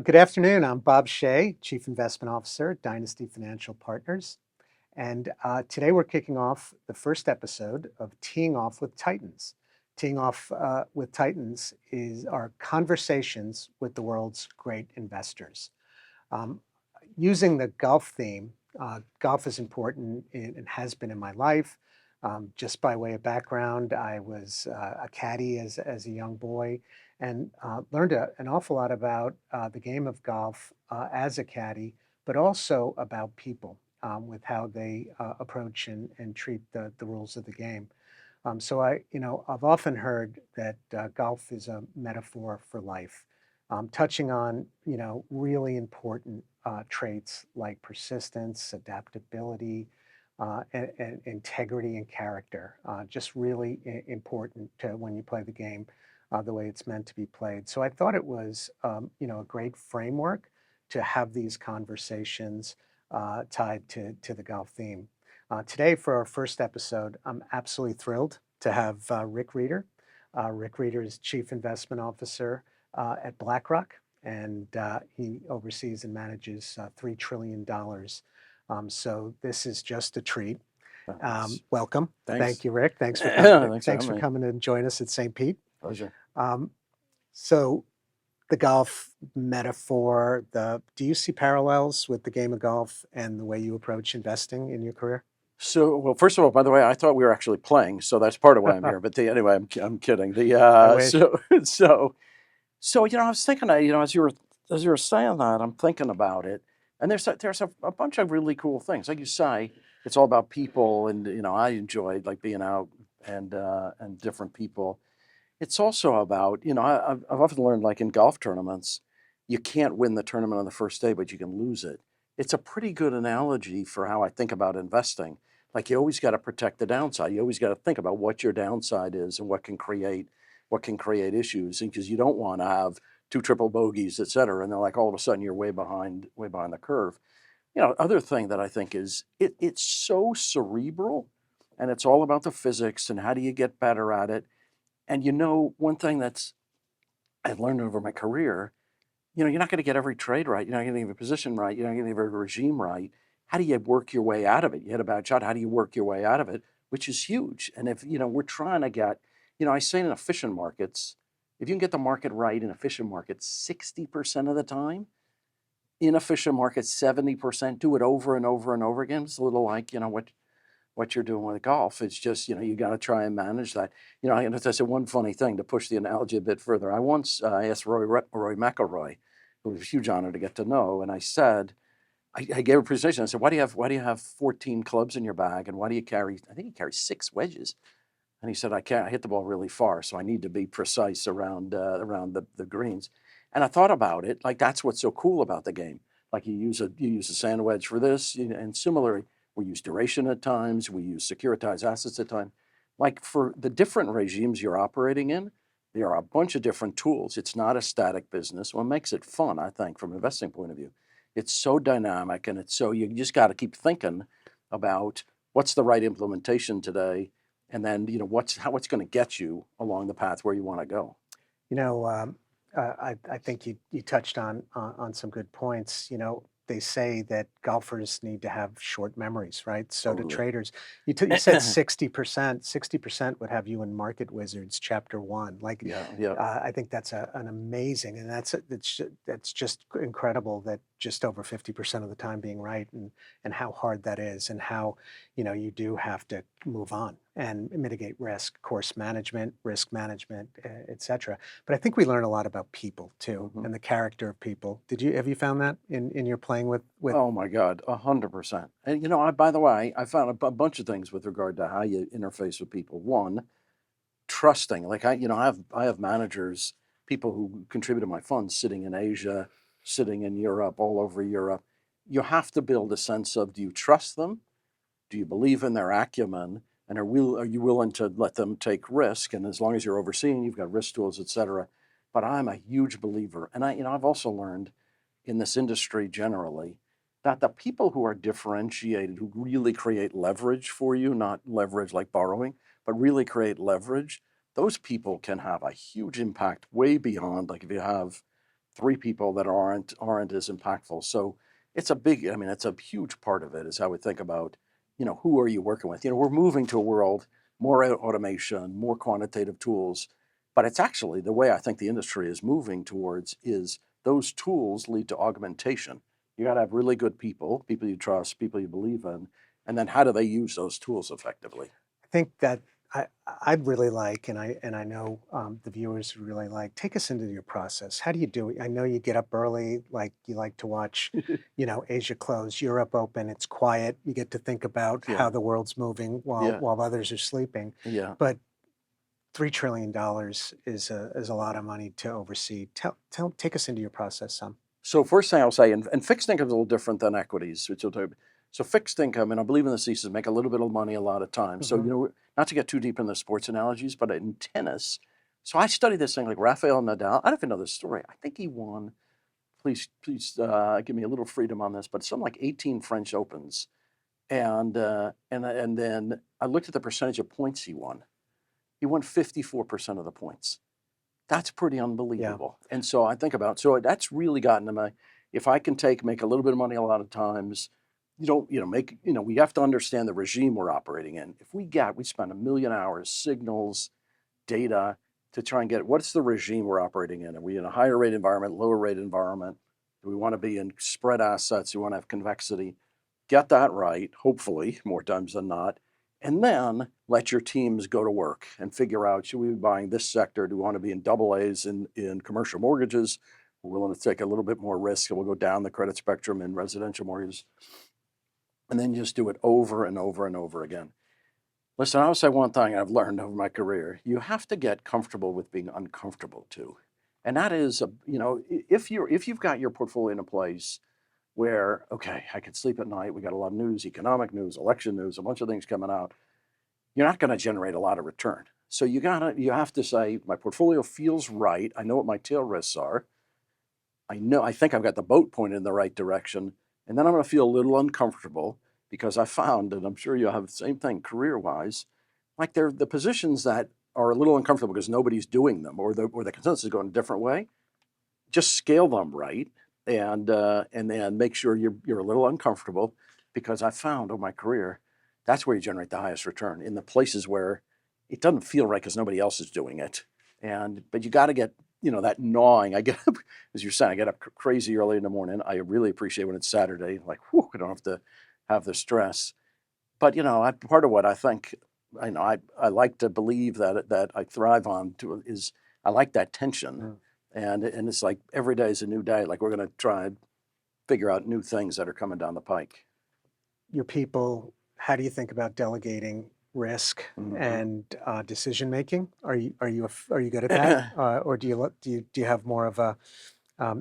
Good afternoon. I'm Bob Shea, Chief Investment Officer at Dynasty Financial Partners. And today we're kicking off the first episode of Teeing Off with Titans. Teeing Off with Titans is our conversations with the world's great investors. Um, Using the golf theme, golf is important and has been in my life. Just by way of background, I was a caddy as a young boy and learned an awful lot about the game of golf as a caddy, but also about people with how they approach and treat the rules of the game. I've often heard that golf is a metaphor for life, touching on, really important traits like persistence, adaptability, and integrity and character. Just really important to when you play the game the way it's meant to be played. So I thought it was, a great framework to have these conversations tied to the golf theme. Today, for our first episode, I'm absolutely thrilled to have Rick Rieder. Rick Rieder is Chief Investment Officer at BlackRock, and he oversees and manages $3 trillion. So this is just a treat. Welcome. Thanks. Thank you, Rick. Thanks for Thanks for coming to join us at St. Pete. Pleasure. So the golf metaphor, do you see parallels with the game of golf and the way you approach investing in your career? Well, first of all, by the way, I thought we were actually playing, so that's part of why I'm here. But anyway, I'm kidding. I wish. I was thinking, as you were saying that, I'm thinking about it, and there's a bunch of really cool things. Like you say, it's all about people, and I enjoyed like being out and different people. It's also about, I've often learned, like in golf tournaments, you can't win the tournament on the first day, but you can lose it. It's a pretty good analogy for how I think about investing. Like you always got to protect the downside. You always got to think about what your downside is and what can create issues. And because you don't want to have two triple bogeys, et cetera, and then like all of a sudden you're way behind the curve. Other thing that I think is it's so cerebral, and it's all about the physics and how do you get better at it. And one thing I've learned over my career, you're not going to get every trade right. You're not going to get every position right. You're not going to get every regime right. How do you work your way out of it? You hit a bad shot. How do you work your way out of it? Which is huge. And if, we're trying to get, I say in efficient markets, if you can get the market right in efficient markets 60% of the time, inefficient markets 70%, do it over and over and over again. It's a little like, what you're doing with golf. It's just, you got to try and manage that. I said one funny thing to push the analogy a bit further. I once asked Roy McIlroy, who was a huge honor to get to know, and I said, I gave a presentation. I said, why do you have 14 clubs in your bag, and why do you carry? I think he carries 6 wedges. And he said, I hit the ball really far, so I need to be precise around the greens. And I thought about it, like that's what's so cool about the game. Like you use a sand wedge for this, and similarly, we use duration at times, we use securitized assets at times. Like for the different regimes you're operating in, there are a bunch of different tools. It's not a static business. What makes it fun, I think, from an investing point of view, it's so dynamic, and you just got to keep thinking about what's the right implementation today, and then how it's going to get you along the path where you want to go. I think you touched on some good points. They say that golfers need to have short memories, right? So Totally. do traders. You said 60%. 60% would have you in Market Wizards Chapter 1. Like, Yeah. I think that's an amazing, and that's just incredible that just over 50% of the time being right, and how hard that is, and how you do have to move on and mitigate risk, course management, risk management, et cetera. But I think we learn a lot about people too, and the character of people. Have you found that in your playing with? Oh my God, 100%. And by the way, I found a bunch of things with regard to how you interface with people. One, trusting. Like I have managers, people who contribute to my funds sitting in Asia, sitting in Europe, all over Europe. You have to build a sense of, do you trust them? Do you believe in their acumen? And are you willing to let them take risk? And as long as you're overseeing, you've got risk tools, et cetera. But I'm a huge believer. And I've also learned in this industry generally that the people who are differentiated, who really create leverage for you, not leverage like borrowing, but really create leverage, those people can have a huge impact way beyond, like if you have 3 people that aren't as impactful. So it's a big, I mean, it's a huge part of it is how we think about, who are you working with? We're moving to a world, more automation, more quantitative tools, but it's actually the way I think the industry is moving towards is those tools lead to augmentation. You got to have really good people you trust, people you believe in, and then how do they use those tools effectively? I think that I'd really like, and I know the viewers would really like, take us into your process. How do you do it? I know you get up early, like you like to watch, Asia close, Europe open. It's quiet. You get to think about how Yeah, the world's moving while yeah, while others are sleeping. yeah. But $3 trillion is a lot of money to oversee. Take us into your process some. So first thing I'll say, and fixed income is a little different than equities, which you'll talk about. So fixed income, and I believe in the thesis, make a little bit of money a lot of times. So, Hmm. not to get too deep in the sports analogies, but in tennis, so I studied this thing like Rafael Nadal. I don't even know this story. I think he won. Please, give me a little freedom on this, but something like 18 French Opens, and then I looked at the percentage of points he won. He won 54% of the points. That's pretty Yeah. unbelievable. And so I think about, so that's really gotten to my, if I can make a little bit of money a lot of times, we have to understand the regime we're operating in. If we spend 1 million hours, signals, data to try and get, what's the regime we're operating in? Are we in a higher rate environment, lower rate environment? Do we want to be in spread assets? Do we want to have convexity? Get that right, hopefully, more times than not. And then let your teams go to work and figure out, should we be buying this sector? Do we want to be in double A's in commercial mortgages? We're willing to take a little bit more risk and we'll go down the credit spectrum in residential mortgages. And then just do it over and over and over again. Listen, I'll say one thing I've learned over my career. You have to get comfortable with being uncomfortable too. And that is, if you've got your portfolio in a place where, okay, I can sleep at night. We got a lot of news, economic news, election news, a bunch of things coming out. You're not going to generate a lot of return. So you have to say, my portfolio feels right. I know what my tail risks are. I think I've got the boat pointed in the right direction. And then I'm going to feel a little uncomfortable because I found, and I'm sure you'll have the same thing career-wise, like they're the positions that are a little uncomfortable because nobody's doing them or the consensus is going a different way. Just scale them right and then make sure you're a little uncomfortable because I found over my career that's where you generate the highest return in the places where it doesn't feel right because nobody else is doing it. But you got to get that gnawing. I get up, as you're saying, I get up crazy early in the morning. I really appreciate when it's Saturday, like whew, I don't have to have the stress. But part of what I think I like to believe that I thrive on is I like that tension. Mm. And it's like every day is a new day. Like we're going to try and figure out new things that are coming down the pike. Your people, how do you think about delegating risk Hmm. and decision making? Are you good at that, or do you have more of a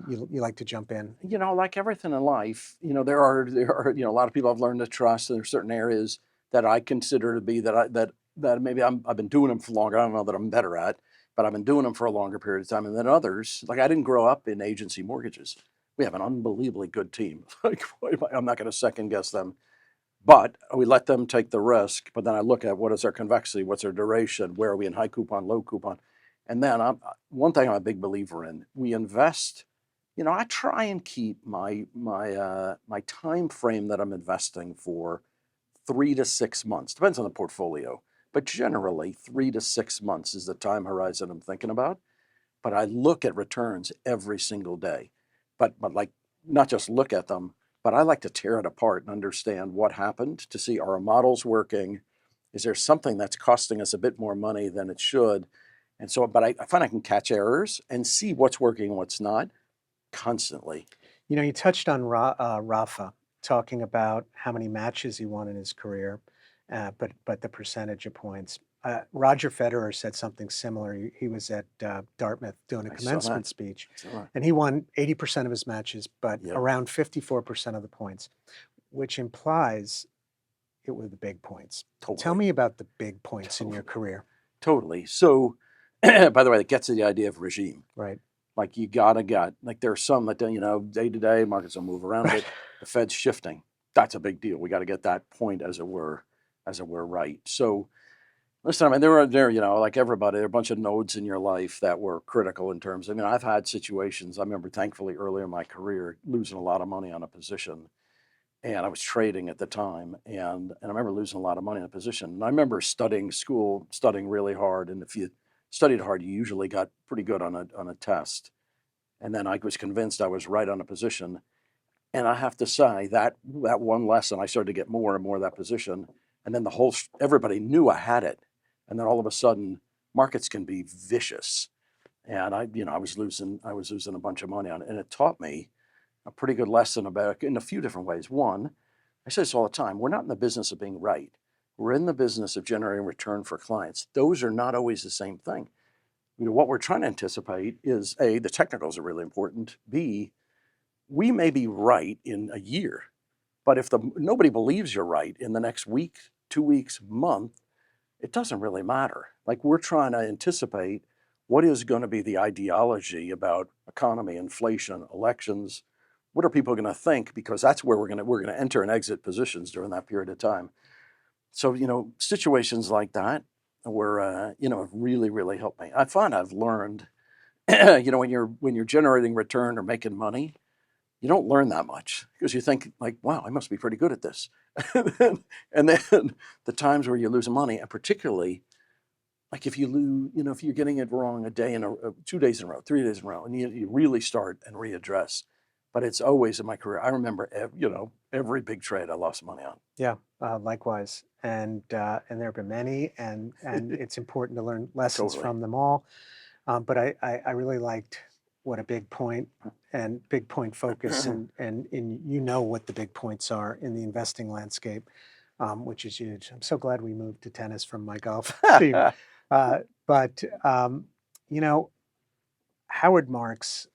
you like to jump in? Like everything in life, there are a lot of people I've learned to trust. And there are certain areas that I consider to be that maybe I've been doing them for longer. I don't know that I'm better at, but I've been doing them for a longer period of time. And then others, like I didn't grow up in agency mortgages. We have an unbelievably good team. Like I'm not going to second guess them. But we let them take the risk. But then I look at what is our convexity, what's our duration, where are we in high coupon, low coupon, and then one thing I'm a big believer in: we invest. I try and keep my time frame that I'm investing for 3 to 6 months. Depends on the portfolio, but generally 3 to 6 months is the time horizon I'm thinking about. But I look at returns every single day. But like not just look at them, but I like to tear it apart and understand what happened to see are our models working? Is there something that's costing us a bit more money than it should? And so, but I find I can catch errors and see what's working and what's not constantly. You touched on Rafa talking about how many matches he won in his career, but the percentage of points. Roger Federer said something similar. He was at Dartmouth doing a I saw commencement that. speech, I saw that. and he won 80% of his matches, but Yep. around 54% of the points, which implies it were the big points. Tell Totally. me about the big points in your Totally. career. Totally. So, by the way, that gets to the idea of regime. Right. Like you gotta get, like there are some that, day to day markets will move around a Right. bit. The Fed's shifting. That's a big deal. We got to get that point as it were right. So Listen, I mean, there, like everybody, there are a bunch of nodes in your life that were critical in terms. I mean, I've had situations. I remember, thankfully, earlier in my career, losing a lot of money on a position, and I was trading at the time, and I remember losing a lot of money on a position. And I remember studying school, studying really hard, and if you studied hard, you usually got pretty good on a test. And then I was convinced I was right on a position, and I have to say that one lesson, I started to get more and more of that position. And then everybody knew I had it. And then all of a sudden, markets can be vicious. And I was losing a bunch of money on it. And it taught me a pretty good lesson about in a few different ways. One, I say this all the time, we're not in the business of being right. We're in the business of generating return for clients. Those are not always the same thing. What we're trying to anticipate is A, the technicals are really important. B, we may be right in a year, but if nobody believes you're right in the next week, 2 weeks, month, it doesn't really matter. Like we're trying to anticipate what is going to be the ideology about economy, inflation, elections. What are people going to think? Because that's where we're going to enter and exit positions during that period of time. So situations like that were have really really helped me. I find I've learned when you're generating return or making money, you don't learn that much because you think like, wow, I must be pretty good at this. and then the times where you're losing money, and particularly like if you lose, if you're getting it wrong a day 2 days in a row, 3 days in a row, and you really start and readdress. But it's always in my career. I remember, every big trade I lost money on. Yeah, likewise. And there have been many, and it's important to learn lessons Totally. from them all. But I really liked what a big point focus and what the big points are in the investing landscape, which is huge. I'm so glad we moved to tennis from my golf team. But Howard Marks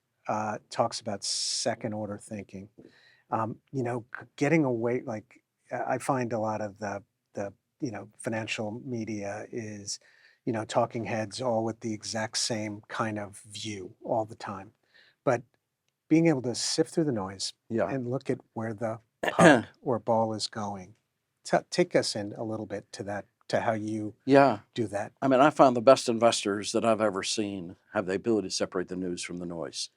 talks about second order thinking. Getting away, like I find a lot of the financial media is, talking heads all with the exact same kind of view all the time. But being able to sift through the noise Yeah. and look at where the puck or ball is going. Take us in a little bit to how you Yeah. do that. I mean, I found the best investors that I've ever seen have the ability to separate the news from the noise.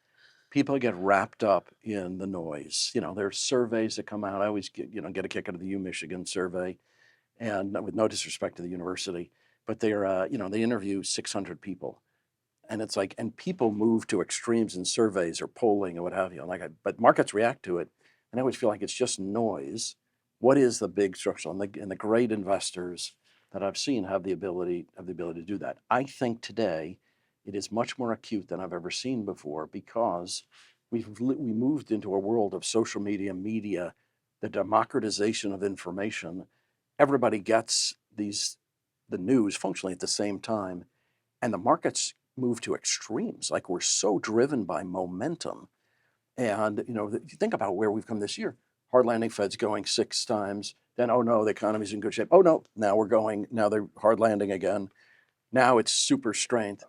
People get wrapped up in the noise. There's surveys that come out. I always get a kick out of the Michigan survey, and with no disrespect to the university, but they interview 600 people, and it's like, and people move to extremes in surveys or polling or what have you. But markets react to it, and I always feel like it's just noise. What is the big structure? And the great investors that I've seen have the ability to do that. I think today it is much more acute than I've ever seen before because we moved into a world of social media, the democratization of information. Everybody gets the news functionally at the same time, and the markets move to extremes. Like we're so driven by momentum. And if you think about where we've come this year, hard landing Fed's going 6 times. Then, oh no, the economy's in good shape. Oh no, now they're hard landing again. Now it's super strength.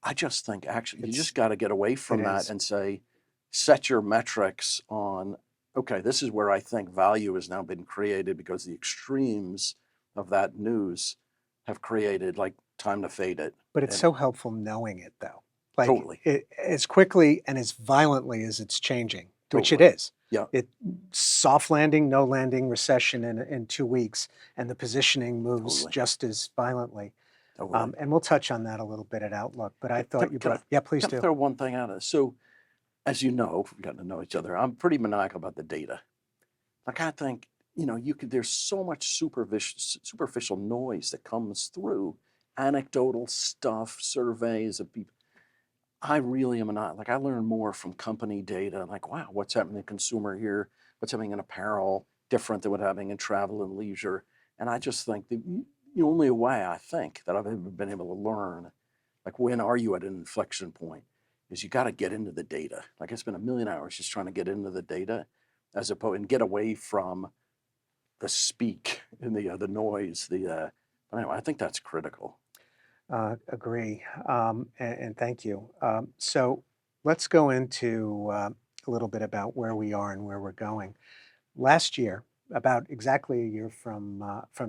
I just think actually you just got to get away from that and say, set your metrics on, okay, this is where I think value has now been created because the extremes of that news have created like time to fade it. But it's so helpful knowing it, though. Like Totally. As quickly and as violently as it's changing, which it Totally. is. Yeah. Soft landing, no landing, recession in 2 weeks, and the positioning moves Totally. just as violently. Totally. And we'll touch on that a little bit at Outlook. But I thought please do. Throw one thing out of this. So, as you know, we've gotten to know each other. I'm pretty maniacal about the data. Like I think there's so much superficial noise that comes through, anecdotal stuff, surveys of people. I really am not like I learn more from company data. Like, wow, what's happening in consumer here? What's happening in apparel? Different than what's happening in travel and leisure. And I just think the only way I think that I've ever been able to learn, like when are you at an inflection point, is you got to get into the data. Like I spent 1,000,000 hours just trying to get into the data, as opposed and get away from the speak and the noise. But anyway, I think that's critical. Agree. And thank you. So let's go into a little bit about where we are and where we're going. Last year, about exactly a year from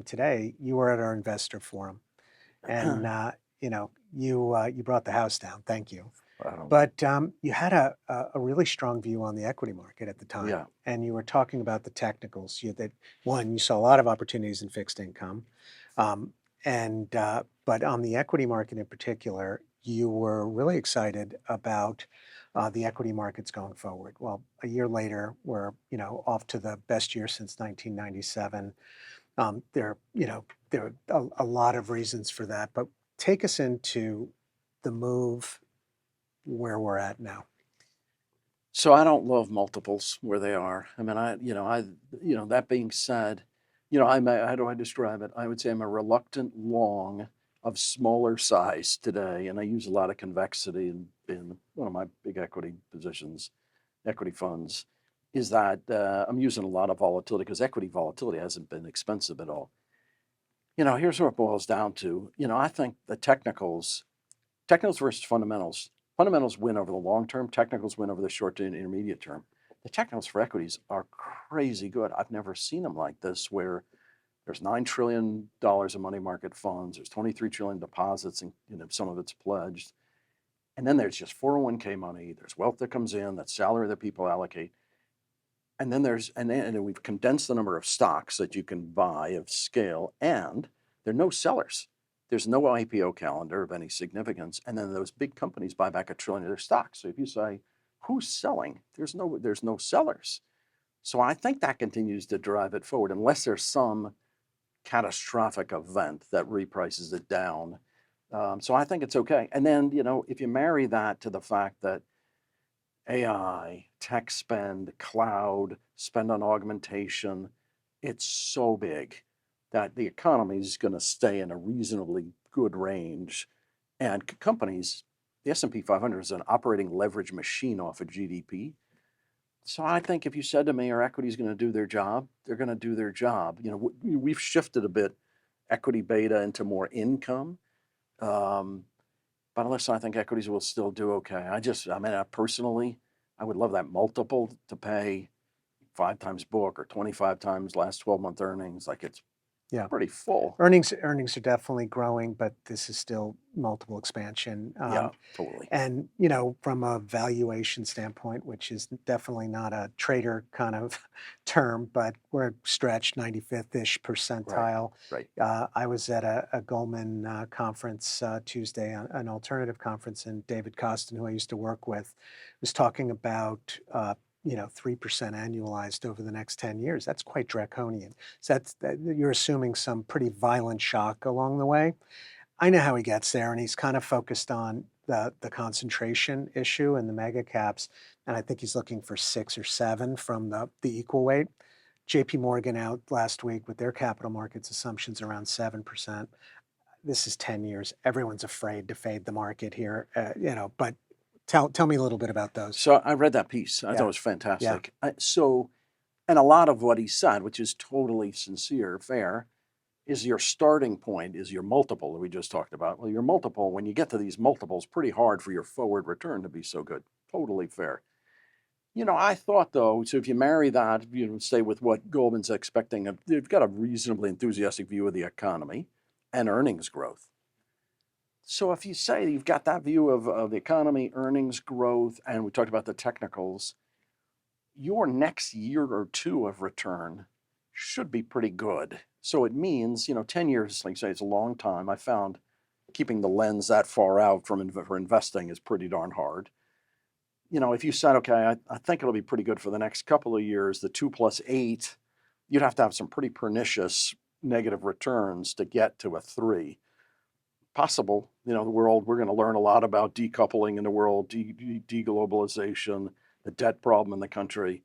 today, you were at our investor forum, and you brought the house down. Thank you. I don't know. But you had a really strong view on the equity market at the time, Yeah. and you were talking about the technicals. You saw a lot of opportunities in fixed income, um, and but on the equity market in particular, you were really excited about the equity markets going forward. Well, a year later, we're off to the best year since 1997. There are a lot of reasons for that, but take us into the move where we're at now. So I don't love multiples where they are. I mean, that being said, how do I describe it? I would say I'm a reluctant long of smaller size today, and I use a lot of convexity in one of my big equity positions, equity funds, is that I'm using a lot of volatility because equity volatility hasn't been expensive at all. Here's what it boils down to. I think the technicals versus fundamentals. Fundamentals win over the long term. Technicals win over the short to intermediate term. The technicals for equities are crazy good. I've never seen them like this, where there's $9 trillion of money market funds. There's 23 trillion deposits, and some of it's pledged. And then there's just 401k money. There's wealth that comes in. That's salary that people allocate. And then we've condensed the number of stocks that you can buy of scale, and there are no sellers. There's no IPO calendar of any significance, and then those big companies buy back $1 trillion of their stocks. So if you say, who's selling? There's no sellers. So I think that continues to drive it forward, unless there's some catastrophic event that reprices it down. So I think it's okay. And then, if you marry that to the fact that AI, tech spend, cloud, spend on augmentation, it's so big that the economy is going to stay in a reasonably good range. And companies, the S&P 500 is an operating leverage machine off of GDP. So I think if you said to me, are equities going to do their job? They're going to do their job. We've shifted a bit equity beta into more income. But listen, I think equities will still do okay. Personally, I would love that multiple to pay 5 times book or 25 times last 12-month earnings. Like, it's Yeah, pretty full. earnings are definitely growing, but this is still multiple expansion. Yeah, totally. And from a valuation standpoint, which is definitely not a trader kind of term, but we're stretched 95th-ish percentile. Right. I was at a Goldman conference Tuesday, an alternative conference, and David Costin, who I used to work with, was talking about 3% annualized over the next 10 years. That's quite draconian. So you're assuming some pretty violent shock along the way. I know how he gets there, and he's kind of focused on the concentration issue and the mega caps, and I think he's looking for 6 or 7 from the equal weight. JP Morgan out last week with their capital markets assumptions around 7%. This is 10 years. Everyone's afraid to fade the market here, but tell me a little bit about those. So I read that piece. I thought it was fantastic. And a lot of what he said, which is totally sincere, fair, is your starting point is your multiple that we just talked about. Well, your multiple, when you get to these multiples, pretty hard for your forward return to be so good. Totally fair. I thought, though, so if you marry that, stay with what Goldman's expecting, they've got a reasonably enthusiastic view of the economy and earnings growth. So if you say you've got that view of the economy, earnings growth, and we talked about the technicals, your next year or two of return should be pretty good. So it means, 10 years, like you say, it's a long time. I found keeping the lens that far out for investing is pretty darn hard. If you said, okay, I think it'll be pretty good for the next couple of years, the 2 + 8, you'd have to have some pretty pernicious negative returns to get to a 3. Possible, the world, we're going to learn a lot about decoupling in the world, deglobalization, the debt problem in the country.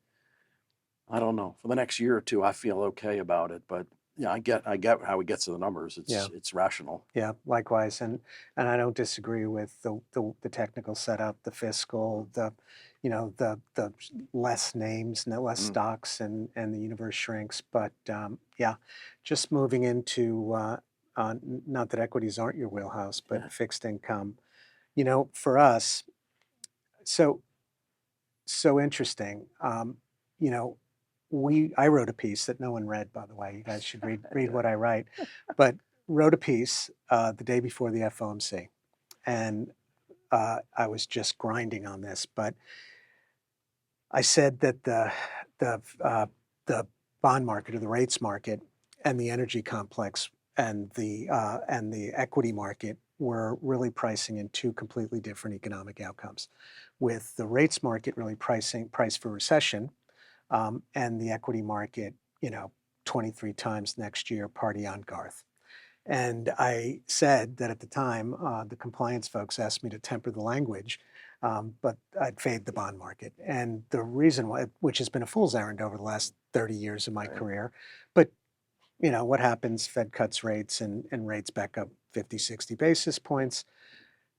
I don't know. For the next year or two, I feel okay about it, but I get how he gets to the numbers. It's rational. Yeah, likewise, and I don't disagree with the technical setup, the fiscal, the less names, less stocks, and the universe shrinks. But just moving into not that equities aren't your wheelhouse, but fixed income. For us, so interesting. I wrote a piece that no one read, by the way. You guys should read what I write. But wrote a piece the day before the FOMC, and I was just grinding on this, but I said that the bond market or the rates market and the energy complex and the equity market were really pricing in two completely different economic outcomes, with the rates market really price for recession, and the equity market, 23 times next year, party on Garth. And I said that at the time, the compliance folks asked me to temper the language, but I'd fade the bond market. And the reason why, which has been a fool's errand over the last 30 years of my Right. career, but what happens? Fed cuts rates and rates back up 50, 60 basis points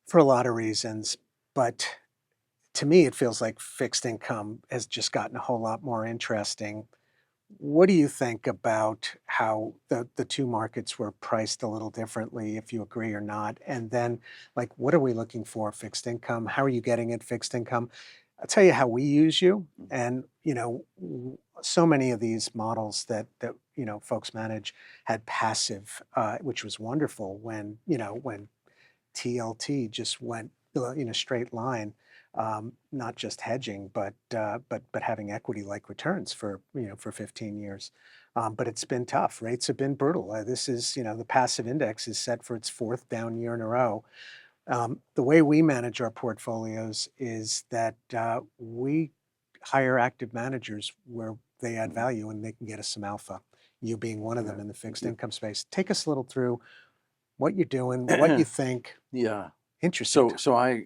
for a lot of reasons. But to me, it feels like fixed income has just gotten a whole lot more interesting. What do you think about how the two markets were priced a little differently, if you agree or not? And then, like, what are we looking for fixed income? How are you getting at fixed income? I'll tell you how we use you. And, so many of these models that folks manage had passive, which was wonderful when TLT just went in a straight line, not just hedging, but having equity-like returns for 15 years. But it's been tough. Rates have been brutal. This is, the passive index is set for its fourth down year in a row. The way we manage our portfolios is that we hire active managers where they add value and they can get us some alpha. You being one of them in the fixed income space. Take us a little through what you're doing, what you think. Yeah. Interesting. So I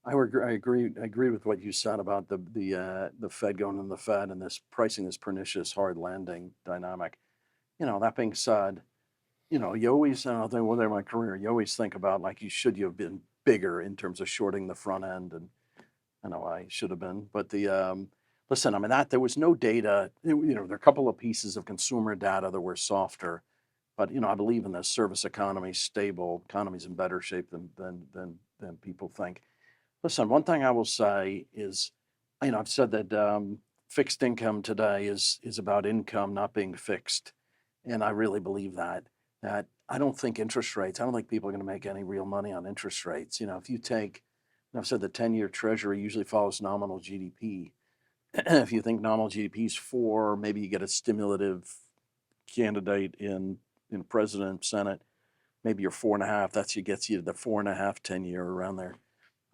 agree with what you said about the Fed going in the Fed and this pricing this pernicious hard landing dynamic. That being said, you always, and I'll think one day in my career, you always think about like you have been bigger in terms of shorting the front end, and I know I should have been, but listen, I mean that there was no data. There are a couple of pieces of consumer data that were softer, but I believe in the service economy, stable economy's in better shape than people think. Listen, one thing I will say is, I've said that fixed income today is about income not being fixed, and I really believe that. That I don't think interest rates. I don't think people are going to make any real money on interest rates. If you take, I've said the 10-year Treasury usually follows nominal GDP. If you think nominal GDP is 4, maybe you get a stimulative candidate in president, Senate, maybe you're 4.5. Gets you to the 4.5, 10-year around there.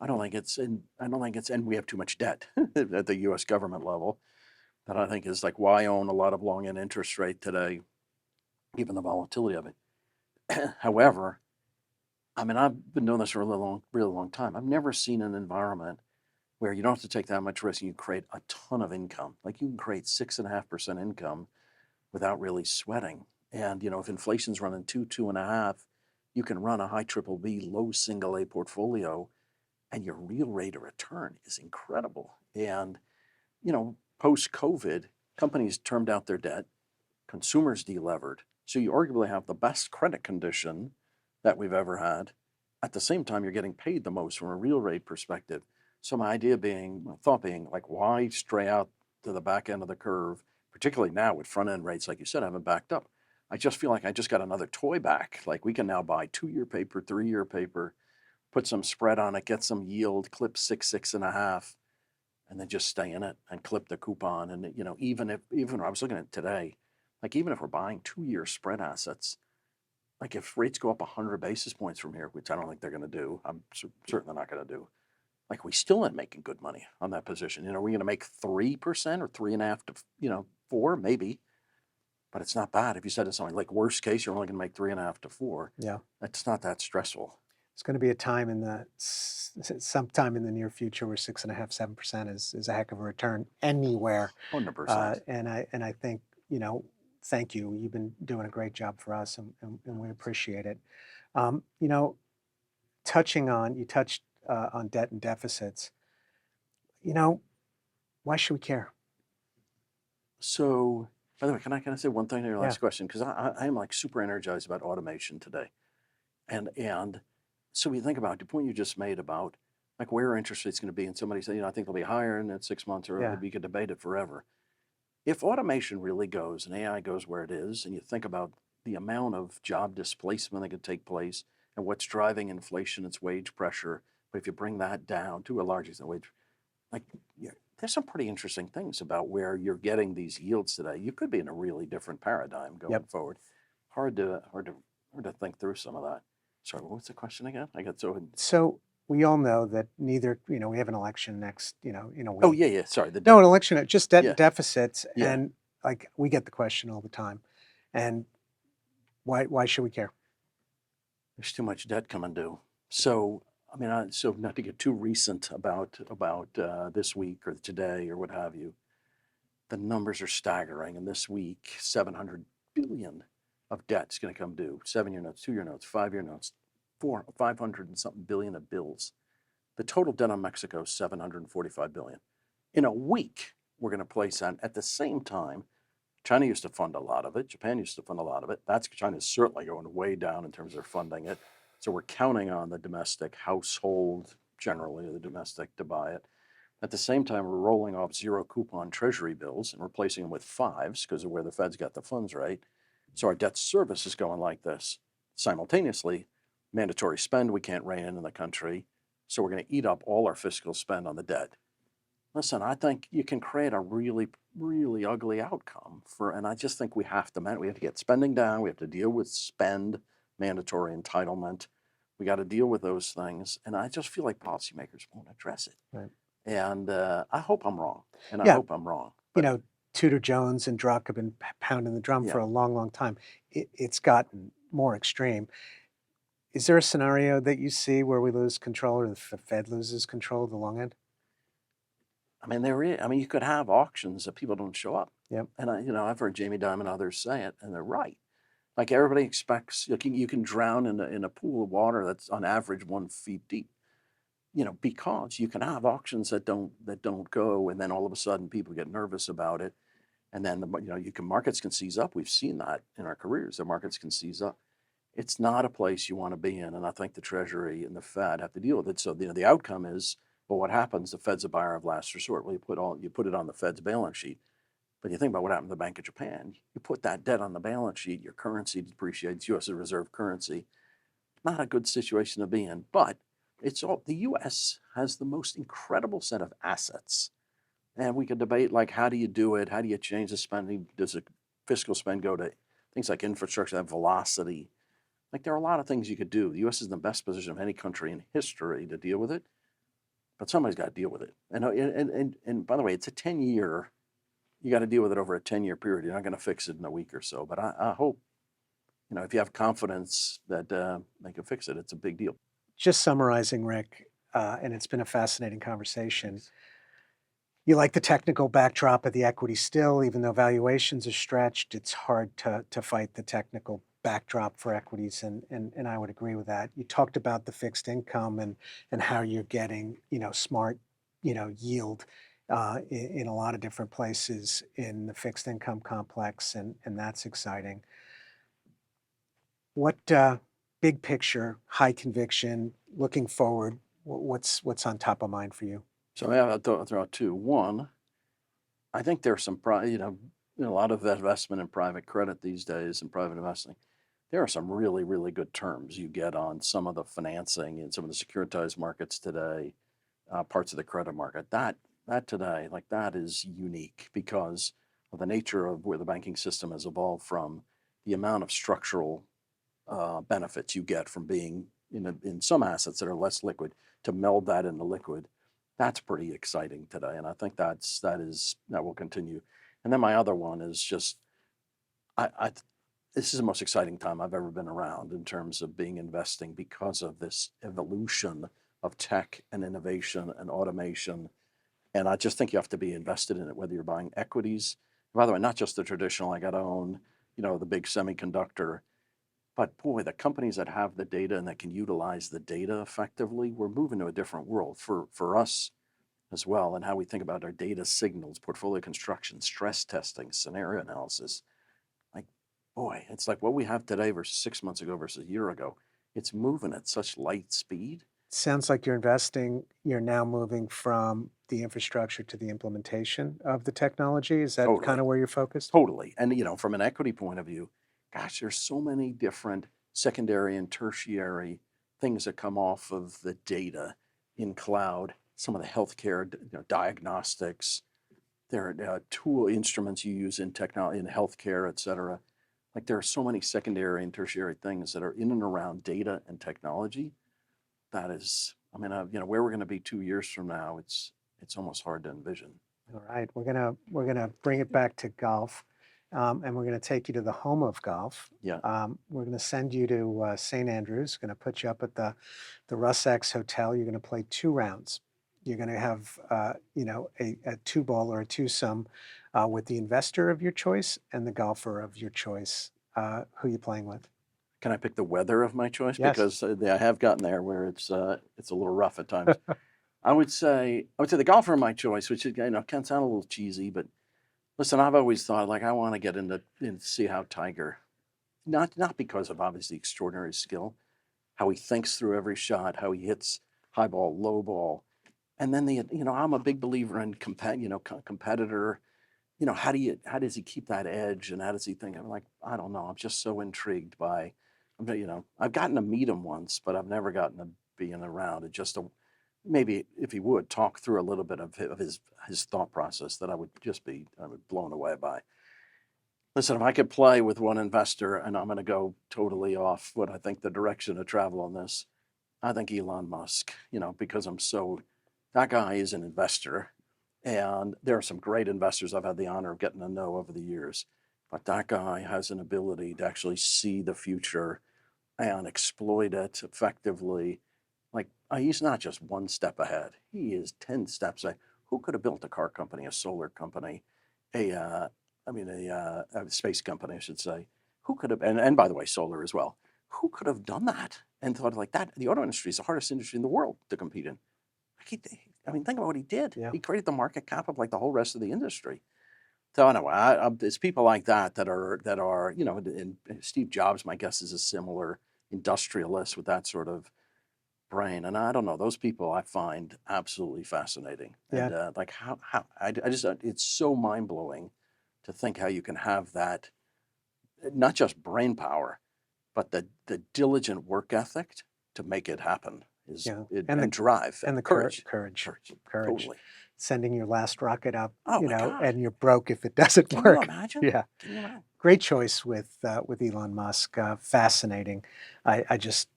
I don't think it's, and we have too much debt at the U.S. government level. That I think is like why own a lot of long end interest rate today, given the volatility of it. However, I mean I've been doing this for a really long time. I've never seen an environment where you don't have to take that much risk and you create a ton of income. Like you can create 6.5% income without really sweating. And if inflation's running 2.5, you can run a high triple B, low single A portfolio, and your real rate of return is incredible. And post COVID, companies termed out their debt, consumers delevered. So you arguably have the best credit condition that we've ever had. At the same time, you're getting paid the most from a real rate perspective. So my thought being, like, why stray out to the back end of the curve, particularly now with front end rates, like you said, haven't backed up. I just feel like I just got another toy back. Like we can now buy 2-year paper, 3-year paper, put some spread on it, get some yield, clip 6.5, and then just stay in it and clip the coupon. And even when I was looking at it today, like even if we're buying 2-year spread assets, like if rates go up 100 basis points from here, which I don't think they're going to do, I'm certainly not going to do. Like we still aren't making good money on that position. Are we going to make 3% or 3.5 to 4 maybe? But it's not bad. If you said it's something like worst case, you're only going to make 3.5 to 4. Yeah, it's not that stressful. It's going to be a time sometime in the near future where 6.5, 7% is a heck of a return anywhere. 100%. And I think thank you. You've been doing a great job for us, and we appreciate it. You touched on debt and deficits. Why should we care? So, by the way, can I say one thing to your last Yeah. question? Because I am like super energized about automation today, and so we think about the point you just made about like where are interest rates going to be, and somebody said, I think they'll be higher in 6 months, or Yeah. we could debate it forever. If automation really goes and AI goes where it is, and you think about the amount of job displacement that could take place and what's driving inflation, it's wage pressure. But if you bring that down to a large extent, wage, like, yeah, there's some pretty interesting things about where you're getting these yields today. You could be in a really different paradigm going Yep. forward. Hard to think through some of that. Sorry, what was the question again? I got so. So we all know that neither, we have an election next, in a Oh week. yeah, sorry. No, an election, just debt Yeah. and deficits. Yeah. And like we get the question all the time. And why should we care? There's too much debt coming due. So I mean, so not to get too recent about this week or today or what have you, the numbers are staggering. And this week, 700 billion of debt is going to come due. 7-year notes, 2-year notes, 5-year notes, 500 and something billion of bills. The total debt on Mexico is 745 billion. In a week, we're going to place on at the same time. China used to fund a lot of it. Japan used to fund a lot of it. China's certainly going way down in terms of funding it. So we're counting on the domestic household, generally the domestic, to buy it. At the same time, we're rolling off zero coupon treasury bills and replacing them with fives because of where the Fed's got the funds right. So our debt service is going like this. Simultaneously, mandatory spend we can't rein in the country. So we're going to eat up all our fiscal spend on the debt. Listen, I think you can create a really, really ugly outcome and I just think we have to get spending down. We have to deal with spend, mandatory entitlement. We got to deal with those things. And I just feel like policymakers won't address it. Right. And I hope I'm wrong. And I Yeah. hope I'm wrong. Tudor Jones and Druck have been pounding the drum Yeah. for a long, long time. It's gotten more extreme. Is there a scenario that you see where we lose control or the Fed loses control of the long end? I mean, there is. I mean, you could have auctions that people don't show up. Yep. And I've heard Jamie Dimon and others say it, and they're right. Like everybody expects, you can drown in a pool of water that's on average 1 feet deep. Because you can have auctions that don't go, and then all of a sudden people get nervous about it, and then markets can seize up. We've seen that in our careers. The markets can seize up. It's not a place you want to be in, and I think the Treasury and the Fed have to deal with it. So the outcome is, well, what happens? The Fed's a buyer of last resort. Well, you put it on the Fed's balance sheet. But you think about what happened to the Bank of Japan. You put that debt on the balance sheet, your currency depreciates, U.S. reserve currency. Not a good situation to be in. But the U.S. has the most incredible set of assets. And we could debate, like, how do you do it? How do you change the spending? Does the fiscal spend go to things like infrastructure, that velocity? Like, there are a lot of things you could do. The U.S. is in the best position of any country in history to deal with it. But somebody's got to deal with it. And by the way, it's a 10-year. You got to deal with it over a 10-year period. You're not going to fix it in a week or so. But I hope, if you have confidence that they can fix it, it's a big deal. Just summarizing, Rick, and it's been a fascinating conversation. You like the technical backdrop of the equity still, even though valuations are stretched, it's hard to fight the technical backdrop for equities, and I would agree with that. You talked about the fixed income and how you're getting, smart, yield in a lot of different places in the fixed income complex, and that's exciting. What big picture, high conviction, looking forward, what's on top of mind for you? So I'll throw out two. One, I think there's some, a lot of investment in private credit these days and private investing. There are some really, really good terms you get on some of the financing in some of the securitized markets today, parts of the credit market. That today, like, that is unique because of the nature of where the banking system has evolved from, the amount of structural benefits you get from being in some assets that are less liquid, to meld that into liquid. That's pretty exciting today, and I think that will continue. And then my other one is just, this is the most exciting time I've ever been around in terms of investing because of this evolution of tech and innovation and automation. And I just think you have to be invested in it, whether you're buying equities. By the way, not just the traditional, I got to own, the big semiconductor, but boy, the companies that have the data and that can utilize the data effectively, we're moving to a different world for us as well, and how we think about our data signals, portfolio construction, stress testing, scenario analysis. Like, boy, it's like what we have today versus 6 months ago versus a year ago. It's moving at such light speed. Sounds like you're now moving from the infrastructure to the implementation of the technology. Is that Totally. kind of where you're focused? Totally. And, from an equity point of view, gosh, there's so many different secondary and tertiary things that come off of the data in cloud. Some of the healthcare diagnostics, there are tool instruments you use in technology, in healthcare, et cetera. Like there are so many secondary and tertiary things that are in and around data and technology. That is, I mean, where we're going to be 2 years from now, it's almost hard to envision. All right, we're gonna bring it back to golf, and we're gonna take you to the home of golf. Yeah. We're gonna send you to St. Andrews. Gonna put you up at the Russ X Hotel. You're gonna play 2 rounds. You're gonna have a 2-ball or a twosome with the investor of your choice and the golfer of your choice. Who you playing with? Can I pick the weather of my choice? Yes. Because I have gotten there where it's a little rough at times. I would say the golfer of my choice, which can sound a little cheesy, but listen, I've always thought like I want to get into and see how Tiger, not because of obviously extraordinary skill, how he thinks through every shot, how he hits high ball, low ball, and then I'm a big believer in competitor. How does he keep that edge, and how does he think? I'm like, I don't know. I'm just so intrigued by, I've gotten to meet him once, but I've never gotten to be around. It just maybe if he would talk through a little bit of his thought process, that I would be blown away by. Listen, if I could play with one investor, and I'm going to go totally off what I think the direction of travel on this, I think Elon Musk. Because that guy is an investor. And there are some great investors I've had the honor of getting to know over the years. But that guy has an ability to actually see the future and exploit it effectively. Like he's not just one step ahead. He is 10 steps ahead. Who could have built a car company, a solar company, a space company, I should say? Who could have, and by the way, solar as well. Who could have done that and thought like that? The auto industry is the hardest industry in the world to compete in. Think about what he did. Yeah. He created the market cap of like the whole rest of the industry. So anyway, it's people like that are, and Steve Jobs, my guess, is a similar industrialist with that sort of brain. And I don't know, those people I find absolutely fascinating. Yeah. And like I just, it's so mind blowing to think how you can have that, not just brain power, but the diligent work ethic to make it happen. And drive and the courage. Totally. Sending your last rocket up, God. and you're broke if it doesn't Can work. you imagine? Yeah. Can you imagine? Great choice with Elon Musk. Fascinating. I just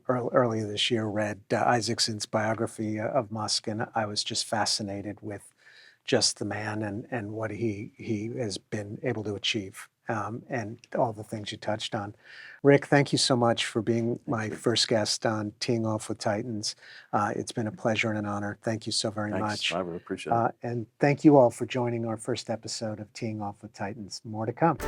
earlier this year read Isaacson's biography of Musk, and I was just fascinated with just the man and what he has been able to achieve, and all the things you touched on. Rick, thank you so much for being my first guest on Teeing Off with Titans. It's been a pleasure and an honor. Thank you so very much. I really appreciate it. And thank you all for joining our first episode of Teeing Off with Titans. More to come.